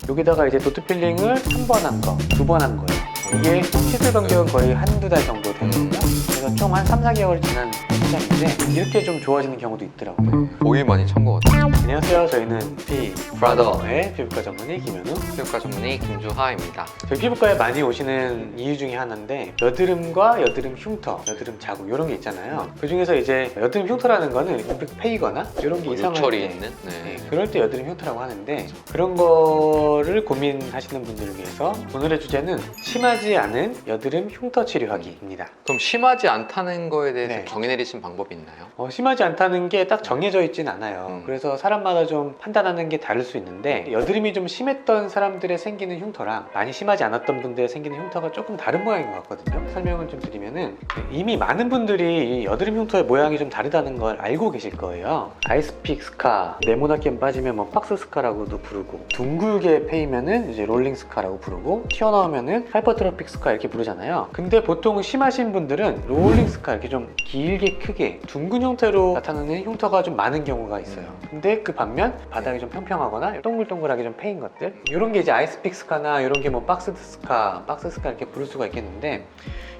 여기다가 이제 도트 필링을 한 번 한 거, 두 번 한 거예요. 이게 시술 간격은 거의 한두 달 정도 되거든요. 그래서 총 한 3, 4개월 지난 시점인데 이렇게 좀 좋아지는 경우도 있더라고요. 오일 많이 찬 것 같아요. 안녕하세요. 저희는 브라더의 피부과 전문의 김현우, 피부과 전문의 김주하입니다. 저희 피부과에 많이 오시는 이유 중에 하나인데 여드름과 여드름 흉터, 여드름 자국 이런 게 있잖아요. 그 중에서 이제 여드름 흉터라는 거는 패이거나 이런 게 이상할 유철이 때, 있는? 네, 그럴 때 여드름 흉터라고 하는데 그런 거를 고민하시는 분들을 위해서 오늘의 주제는 심하지 않은 여드름 흉터 치료하기입니다. 그럼 심하지 않다는 거에 대해서 네. 정의 내리신 방법이 있나요? 심하지 않다는 게 딱 정해져 있진 않아요. 그래서 사람마다 좀 판단하는 게 다를 수 있는데 여드름이 좀 심했던 사람들의 생기는 흉터랑 많이 심하지 않았던 분들의 생기는 흉터가 조금 다른 모양인 것 같거든요. 설명을 좀 드리면은 이미 많은 분들이 이 여드름 흉터의 모양이 좀 다르다는 걸 알고 계실 거예요. 아이스픽 스카, 네모나게 빠지면 뭐 박스 스카라고도 부르고 둥글게 패이면은 이제 롤링 스카라고 부르고 튀어나오면은 하이퍼트로픽 스카 이렇게 부르잖아요. 근데 보통 심하신 분들은 롤링 스카 이렇게 좀 길게 크게 둥근 형태로 나타나는 흉터가 좀 많은 경우가 있어요. 근데 그 반면 바닥이 좀 평평하거나 동글동글하게 좀 패인 것들 이런 게 이제 아이스픽 스카나 이런 게 뭐 박스 스카 이렇게 부를 수가 있겠는데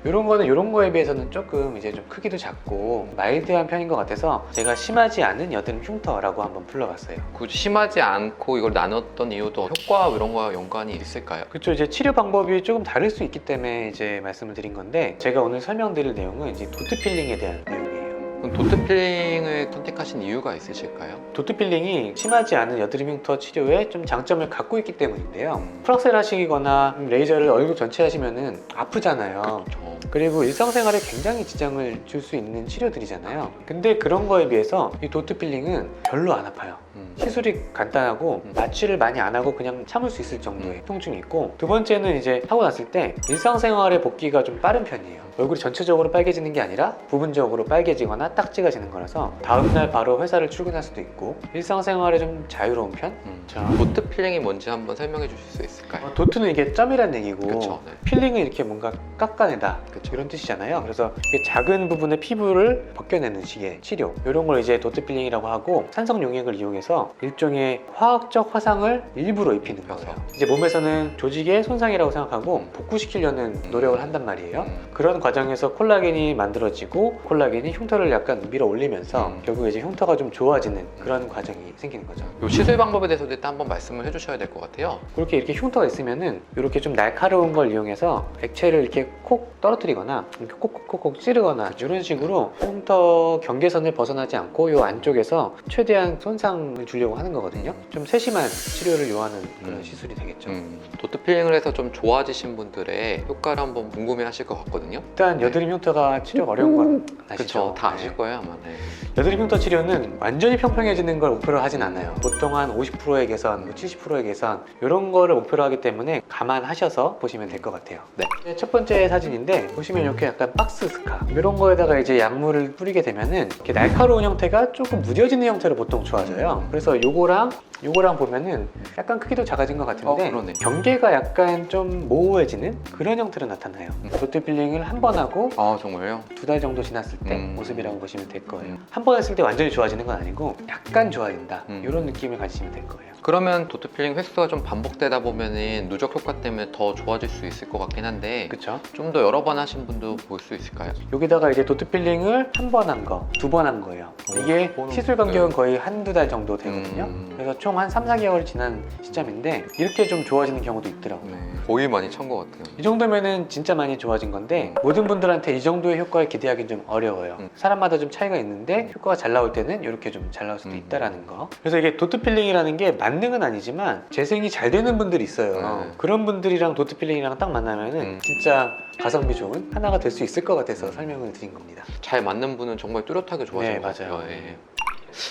이런 거는 이런 거에 비해서는 조금 이제 좀 크기도 작고 마일드한 편인 것 같아서 제가 심하지 않은 여드름 흉터라고 한번 불러봤어요. 굳이 심하지 않고 이걸 나눴던 이유도 효과 이런 거와 연관이 있을까요? 그렇죠. 이제 치료 방법이 조금 다를 수 있기 때문에 이제 말씀을 드린 건데 제가 오늘 설명드릴 내용은 이제 도트 필링에 대한 내용이에요. 그럼 도트 필링을 선택하신 이유가 있으실까요? 도트 필링이 심하지 않은 여드름 흉터 치료에 좀 장점을 갖고 있기 때문인데요. 프락셀 하시거나 레이저를 얼굴 전체 하시면은 아프잖아요. 그렇죠. 그리고 일상생활에 굉장히 지장을 줄 수 있는 치료들이잖아요. 근데 그런 거에 비해서 이 도트 필링은 별로 안 아파요. 시술이 간단하고 마취를 많이 안 하고 그냥 참을 수 있을 정도의 통증이 있고, 두 번째는 이제 하고 났을 때 일상생활에 복귀가 좀 빠른 편이에요. 얼굴이 전체적으로 빨개지는 게 아니라 부분적으로 빨개지거나 딱지가 지는 거라서 다음날 바로 회사를 출근할 수도 있고 일상생활에 좀 자유로운 편? 자, 도트 필링이 뭔지 한번 설명해 주실 수 있을까요? 도트는 이게 점이란 얘기고 그쵸, 네. 필링은 이렇게 뭔가 깎아내다 이런 뜻이잖아요. 그래서 이게 작은 부분의 피부를 벗겨내는 식의 치료, 이런 걸 이제 도트 필링이라고 하고, 산성 용액을 이용해서 일종의 화학적 화상을 일부러 입히는 거예요. 이제 몸에서는 조직의 손상이라고 생각하고 복구시키려는 노력을 한단 말이에요. 그런 과정에서 콜라겐이 만들어지고 콜라겐이 흉터를 약간 밀어 올리면서 결국 이제 흉터가 좀 좋아지는 그런 과정이 생기는 거죠. 이 시술 방법에 대해서도 일단 한번 말씀을 해주셔야 될 것 같아요. 그렇게 이렇게 흉터가 있으면은 이렇게 좀 날카로운 걸 이용해서 액체를 이렇게 콕 떨어뜨리거나 이렇게 콕콕콕콕 찌르거나 이런 식으로 흉터 경계선을 벗어나지 않고 이 안쪽에서 최대한 손상을 주려고 하는 거거든요. 좀 세심한 치료를 요하는 그런 시술이 되겠죠. 도트 필링을 해서 좀 좋아지신 분들의 효과를 한번 궁금해 하실 것 같거든요. 일단 여드름 흉터가 치료가 어려운 건 아시죠? 그쵸, 다 아실 거예요 아마. 네. 여드름 흉터 치료는 완전히 평평해지는 걸 목표로 하진 않아요. 보통 한 50%의 개선, 70%의 개선 이런 거를 목표로 하기 때문에 감안하셔서 보시면 될 것 같아요. 네. 첫 번째 사진인데 보시면 이렇게 약간 박스 스카 이런 거에다가 이제 약물을 뿌리게 되면은 이렇게 날카로운 형태가 조금 무뎌지는 형태로 보통 좋아져요. 그래서 요거랑 보면은 약간 크기도 작아진 것 같은데 그러네. 경계가 약간 좀 모호해지는 그런 형태로 나타나요. 도트 필링을 한 번 하고 아 정말요? 2달 정도 지났을 때 모습이라고 보시면 될 거예요. 한 번 했을 때 완전히 좋아지는 건 아니고 약간 좋아진다 이런 느낌을 가지시면 될 거예요. 그러면 도트 필링 횟수가 좀 반복되다 보면은 누적 효과 때문에 더 좋아질 수 있을 것 같긴 한데 그쵸? 좀 더 여러 번 하신 분도 볼 수 있을까요? 여기다가 이제 도트 필링을 한 번 한 거, 두 번 한 거예요. 이게 시술 간격은 거의 한두 달 정도 되거든요. 그래서 총 한 3, 4개월 지난 시점인데 이렇게 좀 좋아지는 경우도 있더라고요. 오일 많이 찬 것 같아요. 이 정도면은 진짜 많이 좋아진 건데 모든 분들한테 이 정도의 효과를 기대하기는 좀 어려워요. 사람마다 좀 차이가 있는데 효과가 잘 나올 때는 이렇게 좀 잘 나올 수도 있다라는 거. 그래서 이게 도트 필링이라는 게 만능은 아니지만 재생이 잘 되는 분들이 있어요. 그런 분들이랑 도트 필링이랑 딱 만나면은 진짜 가성비 좋은 하나가 될 수 있을 것 같아서 설명을 드린 겁니다. 잘 맞는 분은 정말 뚜렷하게 좋아질 네, 것 같아요. 맞아요. 예.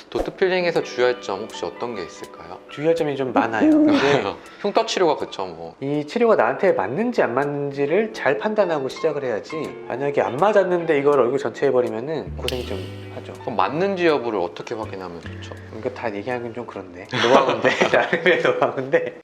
도트 필링에서 주의할 점 혹시 어떤 게 있을까요? 주의할 점이 좀 많아요. 근데 흉터 치료가 그쵸 뭐. 이 치료가 나한테 맞는지 안 맞는지를 잘 판단하고 시작을 해야지, 만약에 안 맞았는데 이걸 얼굴 전체에 해버리면은 고생이 좀 하죠. 그럼 맞는지 여부를 어떻게 확인하면 좋죠? 이거 다 얘기하기는 좀 그런데 노하우인데 나름의 노하우인데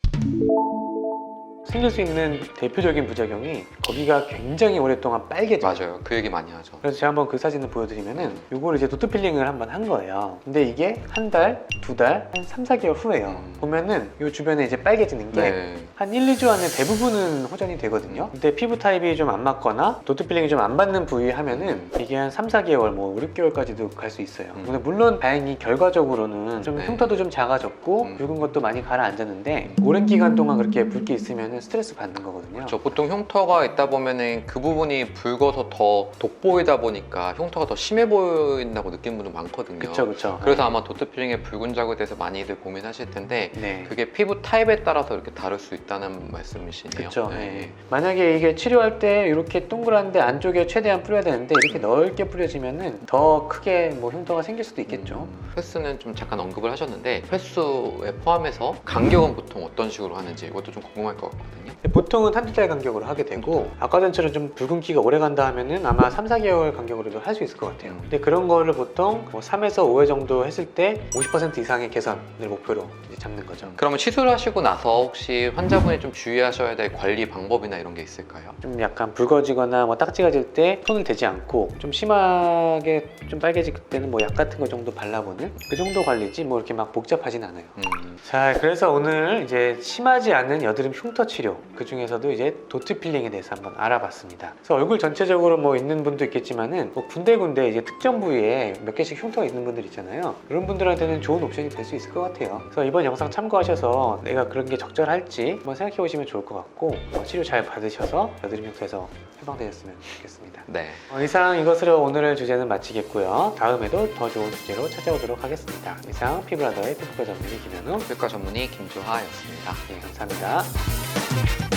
생길 수 있는 대표적인 부작용이 거기가 굉장히 오랫동안 빨개져요. 맞아요. 그 얘기 많이 하죠. 그래서 제가 한번 그 사진을 보여드리면은 요거를 이제 도트 필링을 한번 한 거예요. 근데 이게 한 달, 두 달, 한 3, 4개월 후에요. 보면은 요 주변에 이제 빨개지는 게 네. 한 1, 2주 안에 대부분은 호전이 되거든요. 근데 피부 타입이 좀 안 맞거나 도트 필링이 좀 안 받는 부위 하면은 이게 한 3, 4개월, 뭐 5, 6개월까지도 갈 수 있어요. 근데 물론 다행히 결과적으로는 좀 네. 흉터도 좀 작아졌고 붉은 것도 많이 가라앉았는데 오랜 기간 동안 그렇게 붉게 있으면은 스트레스 받는 거거든요. 저 보통 흉터가 있다 보면은 그 부분이 붉어서 더 돋보이다 보니까 흉터가 더 심해 보인다고 느끼는 분들 많거든요. 그쵸. 그래서 아마 도트 필링의 붉은 자국에 대해서 많이들 고민하실 텐데 네. 그게 피부 타입에 따라서 이렇게 다를 수 있다는 말씀이시네요. 그렇죠. 네. 만약에 이게 치료할 때 이렇게 동그란데 안쪽에 최대한 뿌려야 되는데 이렇게 넓게 뿌려지면은 더 크게 뭐 흉터가 생길 수도 있겠죠. 횟수는 좀 잠깐 언급을 하셨는데 횟수에 포함해서 간격은 보통 어떤 식으로 하는지 이것도 좀 궁금할 것 같거든요. 보통은 한두 달 간격으로 하게 되고 아까 전처럼 좀 붉은기가 오래 간다 하면은 아마 3, 4개월 간격으로도 할 수 있을 것 같아요. 근데 그런 거를 보통 뭐 3에서 5회 정도 했을 때 50% 이상의 개선을 목표로 이제 잡는 거죠. 그러면 시술하시고 나서 혹시 환자분이 좀 주의하셔야 될 관리 방법이나 이런 게 있을까요? 좀 약간 붉어지거나 뭐 딱지가 질 때 손을 대지 않고 좀 심하게 좀 빨개질 때는 뭐 약 같은 거 정도 발라보는 그 정도 관리지 뭐 이렇게 막 복잡하진 않아요. 자, 그래서 오늘 이제 심하지 않은 여드름 흉터 치료 그 중에서도 이제 도트 필링에 대해서 한번 알아봤습니다. 그래서 얼굴 전체적으로 뭐 있는 분도 있겠지만은 뭐 군데군데 이제 특정 부위에 몇 개씩 흉터가 있는 분들 있잖아요. 그런 분들한테는 좋은 옵션이 될 수 있을 것 같아요. 그래서 이번 영상 참고하셔서 내가 그런 게 적절할지 한번 생각해 보시면 좋을 것 같고 치료 잘 받으셔서 여드름 흉터에서 해방되셨으면 좋겠습니다. 네. 이상 이것으로 오늘의 주제는 마치겠고요. 다음에도 더 좋은 주제로 찾아오도록 하겠습니다. 이상 피부라더의 피부과 전문의 김현우. 피부과 전문의 김주하였습니다. 네, 감사합니다.